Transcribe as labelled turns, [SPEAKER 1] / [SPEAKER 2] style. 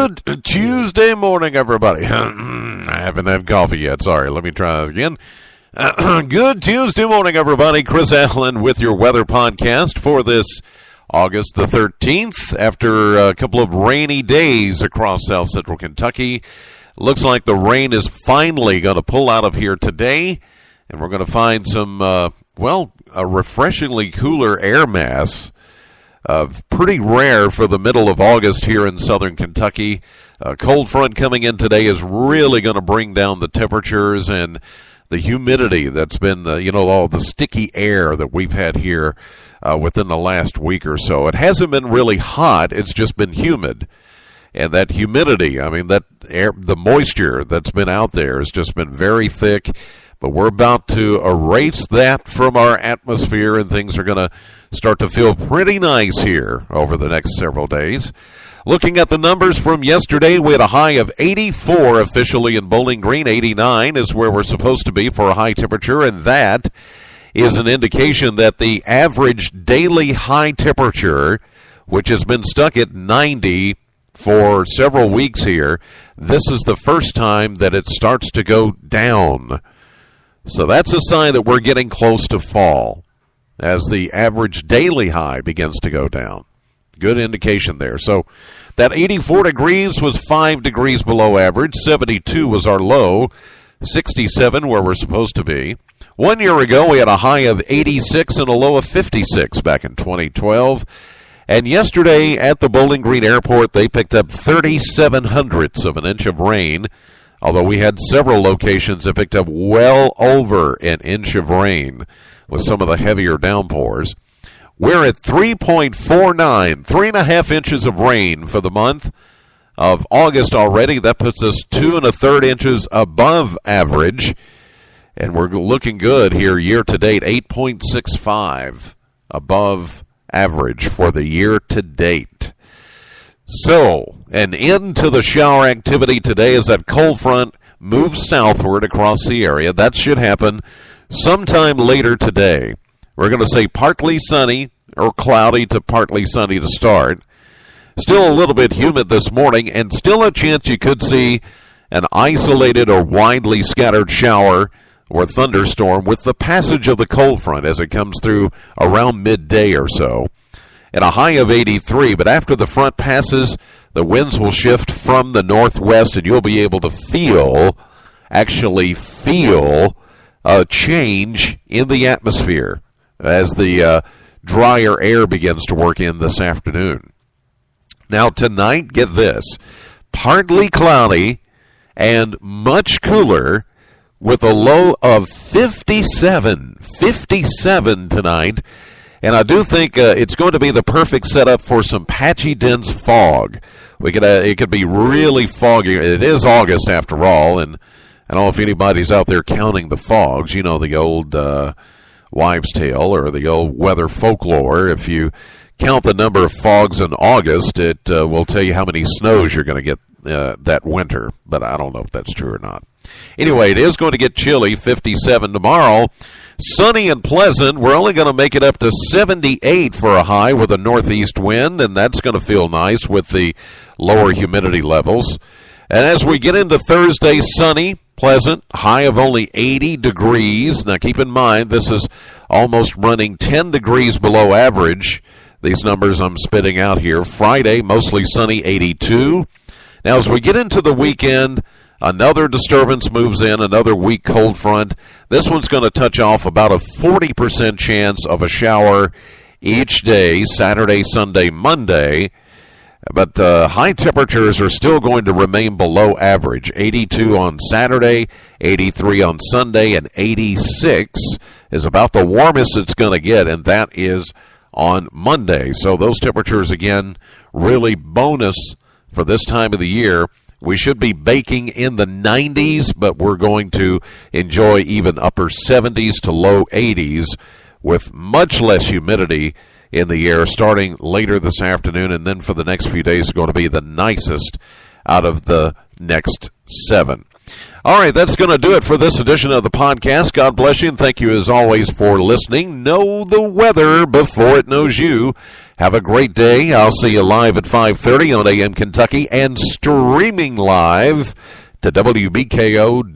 [SPEAKER 1] Good Tuesday morning, everybody. I haven't had coffee yet. Sorry, let me try that again. Good Tuesday morning, everybody. Chris Allen with your weather podcast for this August the 13th. After a couple of rainy days across south central Kentucky, looks like the rain is finally going to pull out of here today, and we're going to find some, a refreshingly cooler air mass. Pretty rare for the middle of August here in southern Kentucky. A cold front coming in today is really going to bring down the temperatures and the humidity that's been, all the sticky air that we've had here within the last week or so. It hasn't been really hot. It's just been humid. And that humidity, that air, the moisture that's been out there has just been very thick. But we're about to erase that from our atmosphere, and things are going to start to feel pretty nice here over the next several days. Looking at the numbers from yesterday, we had a high of 84 officially in Bowling Green. 89 is where we're supposed to be for a high temperature, and that is an indication that the average daily high temperature, which has been stuck at 90 for several weeks here, this is the first time that it starts to go down. So that's a sign that we're getting close to fall as the average daily high begins to go down. Good indication there. So that 84 degrees was 5 degrees below average. 72 was our low. 67 where we're supposed to be. 1 year ago, we had a high of 86 and a low of 56 back in 2012. And yesterday at the Bowling Green Airport, they picked up 37 hundredths of an inch of rain. Although we had several locations that picked up well over an inch of rain with some of the heavier downpours. We're at 3.49, 3.5 inches of rain for the month of August already. That puts us 2 1/3 inches above average. And we're looking good here year to date, 8.65 above average for the year to date. So, an end to the shower activity today as that cold front moves southward across the area. That should happen sometime later today. We're going to say partly sunny or cloudy to partly sunny to start. Still a little bit humid this morning, and still a chance you could see an isolated or widely scattered shower or thunderstorm with the passage of the cold front as it comes through around midday or so. At a high of 83, but after the front passes, the winds will shift from the northwest, and you'll be able to actually feel a change in the atmosphere as the drier air begins to work in this afternoon. Now tonight, get this, partly cloudy and much cooler with a low of 57 tonight. And I do think it's going to be the perfect setup for some patchy, dense fog. It could be really foggy. It is August after all, and I don't know if anybody's out there counting the fogs. The old wives' tale or the old weather folklore. If you count the number of fogs in August, it will tell you how many snows you're going to get that winter. But I don't know if that's true or not. Anyway, it is going to get chilly, 57 tomorrow. Sunny and pleasant. We're only going to make it up to 78 for a high with a northeast wind, and that's going to feel nice with the lower humidity levels. And as we get into Thursday, sunny, pleasant, high of only 80 degrees. Now keep in mind, this is almost running 10 degrees below average, these numbers I'm spitting out here. Friday, mostly sunny, 82. Now as we get into the weekend, another disturbance moves in, another weak cold front. This one's going to touch off about a 40% chance of a shower each day, Saturday, Sunday, Monday. But high temperatures are still going to remain below average. 82 on Saturday, 83 on Sunday, and 86 is about the warmest it's going to get, and that is on Monday. So those temperatures, again, really bonus for this time of the year. We should be baking in the 90s, but we're going to enjoy even upper 70s to low 80s with much less humidity in the air starting later this afternoon, and then for the next few days it's going to be the nicest out of the next 7. All right, that's going to do it for this edition of the podcast. God bless you, and thank you as always for listening. Know the weather before it knows you. Have a great day. I'll see you live at 5:30 on AM Kentucky and streaming live to WBKO.com.